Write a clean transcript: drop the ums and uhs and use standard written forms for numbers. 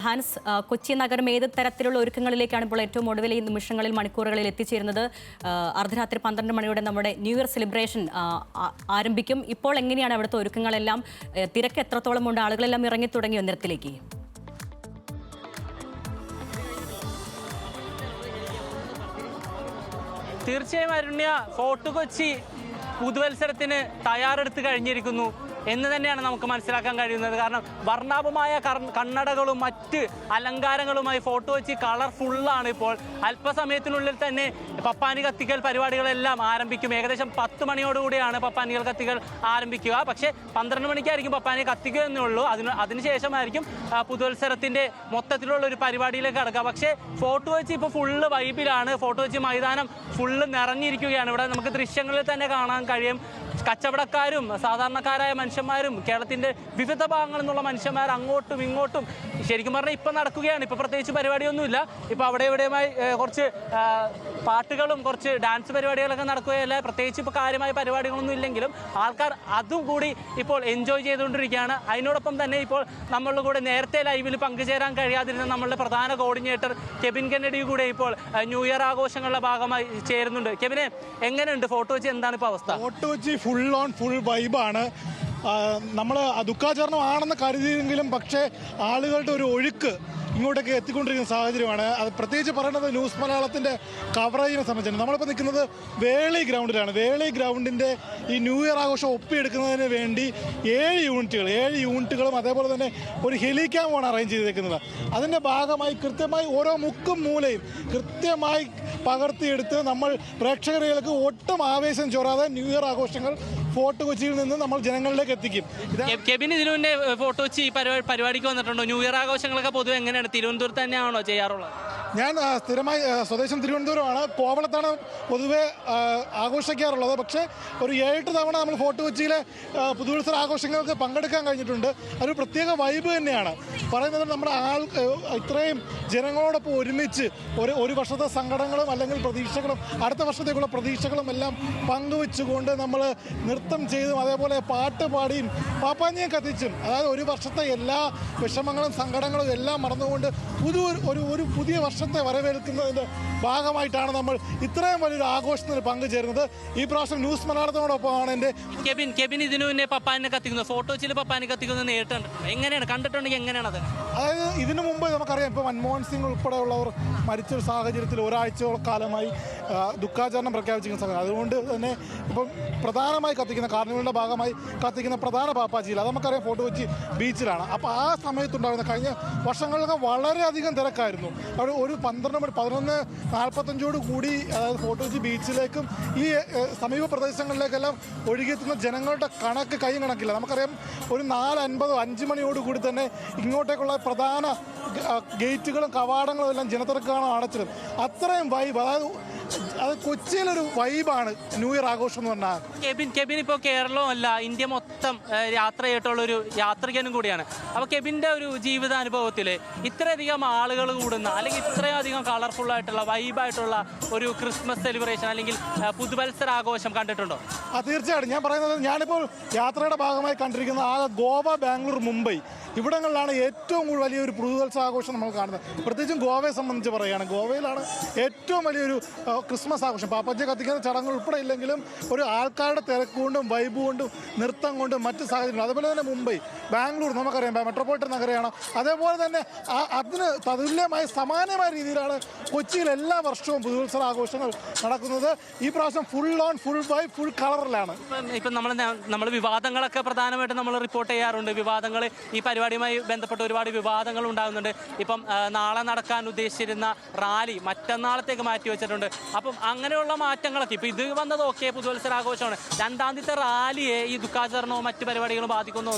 Hans, Kochi നഗരം ഏത് തരത്തിലുള്ള ഒരുക്കങ്ങളിലേക്കാണ് ഇപ്പോൾ ഏറ്റവും ഒടുവിൽ ഈ നിമിഷങ്ങളിൽ മണിക്കൂറുകളിൽ എത്തിച്ചേരുന്നത്? അർദ്ധരാത്രി 12 മണിയോടെ നമ്മുടെ ന്യൂ ഇയർ സെലിബ്രേഷൻ ആരംഭിക്കും. ഇപ്പോൾ എങ്ങനെയാണ് അവിടുത്തെ ഒരുക്കങ്ങളെല്ലാം? തിരക്ക് എത്രത്തോളം ഉണ്ട്? ആളുകളെല്ലാം ഇറങ്ങി തുടങ്ങിയോ നിരത്തിലേക്ക്? തീർച്ചയായും അരുണ്യ, ഫോർട്ട് കൊച്ചി പുതുവത്സരത്തിന് തയ്യാറെടുത്ത് കഴിഞ്ഞിരിക്കുന്നു എന്ന് തന്നെയാണ് നമുക്ക് മനസ്സിലാക്കാൻ കഴിയുന്നത്. കാരണം വർണ്ണാഭമായ കണ്ണടകളും മറ്റ് അലങ്കാരങ്ങളുമായി ഫോർട്ട് കൊച്ചി കളർഫുള്ളാണ്. ഇപ്പോൾ അല്പസമയത്തിനുള്ളിൽ തന്നെ പപ്പാനി കത്തിക്കൽ പരിപാടികളെല്ലാം ആരംഭിക്കും. ഏകദേശം 10 മണിയോടുകൂടിയാണ് പപ്പാനികൾ കത്തിക്കൽ ആരംഭിക്കുക. പക്ഷേ 12 മണിക്കായിരിക്കും പപ്പാനി കത്തിക്കുക എന്നേ ഉള്ളൂ. അതിനുശേഷമായിരിക്കും പുതുവത്സരത്തിൻ്റെ മൊത്തത്തിലുള്ള ഒരു പരിപാടിയിലേക്ക് കടക്കുക. പക്ഷേ ഫോർട്ട് കൊച്ചി ഇപ്പോൾ ഫുള്ള് വൈബിലാണ്. ഫോർട്ട് കൊച്ചി മൈതാനം ഫുള്ള് നിറഞ്ഞിരിക്കുകയാണ്. ഇവിടെ നമുക്ക് ദൃശ്യങ്ങളിൽ തന്നെ കാണാൻ കഴിയും. കച്ചവടക്കാരും സാധാരണക്കാരായ മനുഷ്യന്മാരും കേരളത്തിൻ്റെ വിവിധ ഭാഗങ്ങളിൽ നിന്നുള്ള മനുഷ്യന്മാർ അങ്ങോട്ടും ഇങ്ങോട്ടും ശരിക്കും പറഞ്ഞാൽ ഇപ്പം നടക്കുകയാണ്. ഇപ്പോൾ പ്രത്യേകിച്ച് പരിപാടിയൊന്നുമില്ല. ഇപ്പോൾ അവിടെ ഇവിടെയുമായി കുറച്ച് പാട്ടുകളും കുറച്ച് ഡാൻസ് പരിപാടികളൊക്കെ നടക്കുകയല്ല. പ്രത്യേകിച്ച് ഇപ്പോൾ കാര്യമായ പരിപാടികളൊന്നും ഇല്ലെങ്കിലും ആൾക്കാർ അതും കൂടി ഇപ്പോൾ എൻജോയ് ചെയ്തുകൊണ്ടിരിക്കുകയാണ്. അതിനോടൊപ്പം തന്നെ ഇപ്പോൾ നമ്മളുടെ കൂടെ നേരത്തെ ലൈവിൽ പങ്കുചേരാൻ കഴിയാതിരുന്ന നമ്മളുടെ പ്രധാന കോർഡിനേറ്റർ കെബിൻ കെന്നഡി കൂടെ ഇപ്പോൾ ന്യൂ ഇയർ ആഘോഷങ്ങളുടെ ഭാഗമായി ചേരുന്നുണ്ട്. കെബിനെ, എങ്ങനെയുണ്ട് ഫോർട്ട് കൊച്ചി? എന്താണ് ഇപ്പോൾ അവസ്ഥ? ഫോർട്ട് കൊച്ചി ഫുൾ വൈബാണ്. നമ്മൾ ദുഃഖാചരണമാണെന്ന് കരുതിയെങ്കിലും പക്ഷേ ആളുകളുടെ ഒരു ഒഴുക്ക് ഇങ്ങോട്ടേക്ക് എത്തിക്കൊണ്ടിരിക്കുന്ന സാഹചര്യമാണ്. അത് പ്രത്യേകിച്ച് പറയുന്നത് ന്യൂസ് മലയാളത്തിൻ്റെ കവറേജിനെ സംബന്ധിച്ചാണ്. നമ്മളിപ്പോൾ നിൽക്കുന്നത് വേളി ഗ്രൗണ്ടിലാണ്. വേളി ഗ്രൗണ്ടിൻ്റെ ഈ ന്യൂ ഇയർ ആഘോഷം ഒപ്പിയെടുക്കുന്നതിന് വേണ്ടി 7 യൂണിറ്റുകളും അതേപോലെ തന്നെ ഒരു ഹെലിക്യാമാണ് അറേഞ്ച് ചെയ്തേക്കുന്നത്. അതിൻ്റെ ഭാഗമായി കൃത്യമായി ഓരോ മുക്കും മൂലയും കൃത്യമായി പകർത്തിയെടുത്ത് നമ്മൾ പ്രേക്ഷകരിലേക്ക് ഒട്ടും ആവേശം ചോരാതെ ന്യൂ ഇയർ ആഘോഷങ്ങൾ ഫോർട്ട് കൊച്ചിയിൽ നിന്ന് നമ്മൾ ജനങ്ങളിലേക്ക് എത്തിക്കും. കെബിൻ, ഇതിനു മുന്നേ ഫോർട്ട് കൊച്ചി പരിപാടിക്ക് വന്നിട്ടുണ്ടോ? ന്യൂ ഇയർ ആഘോഷങ്ങളൊക്കെ പൊതുവെ എങ്ങനെയാണ്? തിരുവനന്തപുരത്ത് തന്നെയാണോ ചെയ്യാറുള്ളത്? ഞാൻ സ്ഥിരമായി സ്വദേശം തിരുവനന്തപുരമാണ്. കോവളത്താണ് പൊതുവെ ആഘോഷിക്കാറുള്ളത്. പക്ഷേ ഒരു 7 തവണ നമ്മൾ ഫോർട്ട് കൊച്ചിയിലെ പുതുവത്സര ആഘോഷങ്ങൾക്ക് പങ്കെടുക്കാൻ കഴിഞ്ഞിട്ടുണ്ട്. അതൊരു പ്രത്യേക വൈബ് തന്നെയാണ്. പറയുന്നത് നമ്മുടെ ഇത്രയും ജനങ്ങളോടൊപ്പം ഒരുമിച്ച് ഒരു വർഷത്തെ സങ്കടങ്ങളും അല്ലെങ്കിൽ പ്രതീക്ഷകളും അടുത്ത വർഷത്തേക്കുള്ള പ്രതീക്ഷകളും എല്ലാം പങ്കുവെച്ചുകൊണ്ട് നമ്മൾ നൃത്തം ചെയ്തും അതേപോലെ പാട്ട് പാടിയും പാപ്പാഞ്ഞിയും കത്തിച്ചും, അതായത് ഒരു വർഷത്തെ എല്ലാ വിഷമങ്ങളും സങ്കടങ്ങളും എല്ലാം മറന്നുകൊണ്ട് ഒരു പുതിയ വർഷത്തെ വരവേൽക്കുന്നതിൻ്റെ ഭാഗമായിട്ടാണ് നമ്മൾ ഇത്രയും വലിയൊരു ആഘോഷത്തിന് പങ്കുചേരുന്നത്. ഈ പ്രാവശ്യം ന്യൂസ് മലയാളത്തിനോടൊപ്പമാണ് എൻ്റെ കെബിൻ. ഇതിനു മുന്നേ പപ്പാനെ കത്തിക്കുന്നത്, ഫോട്ടോ വെച്ചിൽ പപ്പാനെ കത്തിക്കുന്നത് നേരിട്ട് എങ്ങനെയാണ് കണ്ടിട്ടുണ്ടെങ്കിൽ എങ്ങനെയാണ് അത്? അതായത് ഇതിനു മുമ്പ് നമുക്കറിയാം, ഇപ്പോൾ മൻമോഹൻ സിംഗ് ഉൾപ്പെടെയുള്ളവർ മരിച്ചൊരു സാഹചര്യത്തിൽ ഒരാഴ്ചയോളം കാലമായി ദുഃഖാചരണം പ്രഖ്യാപിച്ചിരിക്കുന്ന സമയം. അതുകൊണ്ട് തന്നെ ഇപ്പം പ്രധാനമായി കത്തിക്കുന്ന കാർണിവലിൻ്റെ ഭാഗമായി കത്തിക്കുന്ന പ്രധാന പാപ്പാച്ചിയിൽ അത് നമുക്കറിയാം ഫോർട്ട് കൊച്ചി ബീച്ചിലാണ്. അപ്പോൾ ആ സമയത്തുണ്ടായിരുന്ന കഴിഞ്ഞ വർഷങ്ങളിലൊക്കെ വളരെയധികം തിരക്കായിരുന്നു. അവിടെ ഒരു 11:45 കൂടി അതായത് ഫോർട്ട് കൊച്ചി ബീച്ചിലേക്കും ഈ സമീപ പ്രദേശങ്ങളിലേക്കെല്ലാം ഒഴുകിയെത്തുന്ന ജനങ്ങളുടെ കണക്ക് കൈ കണക്കില്ല. നമുക്കറിയാം ഒരു 4:50 5 മണിയോടുകൂടി തന്നെ ഇങ്ങോട്ടേക്കുള്ള പ്രധാന ഗേറ്റുകളും കവാടങ്ങളും എല്ലാം ജനത്തിരക്കാണ് അടച്ചത്. അത്രയും വൈബ്, അതായത് അത് കൊച്ചിയിലൊരു വൈബാണ് ന്യൂ ഇയർ ആഘോഷം എന്ന് പറഞ്ഞാൽ. കെബിൻ ഇപ്പോൾ കേരളമല്ല ഇന്ത്യ മൊത്തം യാത്ര ചെയ്തിട്ടുള്ളൊരു യാത്രികനും കൂടിയാണ്. അപ്പോൾ കെബിൻ്റെ ഒരു ജീവിതാനുഭവത്തിൽ ഇത്രയധികം ആളുകൾ കൂടുന്ന അല്ലെങ്കിൽ ഇത്രയധികം കളർഫുള്ളായിട്ടുള്ള വൈബായിട്ടുള്ള ഒരു ക്രിസ്മസ് സെലിബ്രേഷൻ അല്ലെങ്കിൽ പുതുവത്സര ആഘോഷം കണ്ടിട്ടുണ്ടോ? തീർച്ചയായിട്ടും. ഞാൻ പറയുന്നത്, ഞാനിപ്പോൾ യാത്രയുടെ ഭാഗമായി കണ്ടിരിക്കുന്ന ഗോവ, ബാംഗ്ലൂർ, മുംബൈ ഇവിടങ്ങളിലാണ് ഏറ്റവും വലിയൊരു പുതുവത്സര ആഘോഷം നമ്മൾ കാണുന്നത്. പ്രത്യേകിച്ചും ഗോവയെ സംബന്ധിച്ച് പറയുകയാണ്, ഗോവയിലാണ് ഏറ്റവും വലിയൊരു ക്രിസ്മസ് ആഘോഷം. പാപ്പച്ച കത്തിക്കുന്ന ചടങ്ങ് ഉൾപ്പെടെ ഇല്ലെങ്കിലും ഒരു ആൾക്കാരുടെ തിരക്ക് കൊണ്ടും വൈബ് കൊണ്ടും നൃത്തം കൊണ്ടും മറ്റ് സാഹചര്യങ്ങളും. അതുപോലെ തന്നെ മുംബൈ, ബാംഗ്ലൂർ നമുക്കറിയാം മെട്രോപൊളിറ്റൻ നഗരമാണ്. അതേപോലെ തന്നെ അതിന് തതുല്യമായ സമാനമായ രീതിയിലാണ് കൊച്ചിയിൽ എല്ലാ വർഷവും പുതുവത്സര ആഘോഷങ്ങൾ നടക്കുന്നത്. ഈ പ്രാവശ്യം ഫുൾ വൈബ്, ഫുൾ കളറിലാണ്. ഇപ്പം നമ്മൾ വിവാദങ്ങളൊക്കെ പ്രധാനമായിട്ടും നമ്മൾ റിപ്പോർട്ട് ചെയ്യാറുണ്ട്. വിവാദങ്ങൾ ഈ പരിപാടിയുമായി ബന്ധപ്പെട്ട് ഒരുപാട് വിവാദങ്ങൾ ഉണ്ടാകുന്നുണ്ട്. ഇപ്പം നാളെ നടക്കാൻ ഉദ്ദേശിച്ചിരുന്ന റാലി മറ്റന്നാളത്തേക്ക് മാറ്റി വെച്ചിട്ടുണ്ട്. അപ്പം അങ്ങനെയുള്ള മാറ്റങ്ങളൊക്കെ ഇപ്പം ഇത് വന്നത് പുതുവത്സര ആഘോഷമാണ്. 2-ാമത്തെ റാലിയെ ഈ ദുഃഖാചരണവും മറ്റു പരിപാടികളും ബാധിക്കുന്നു.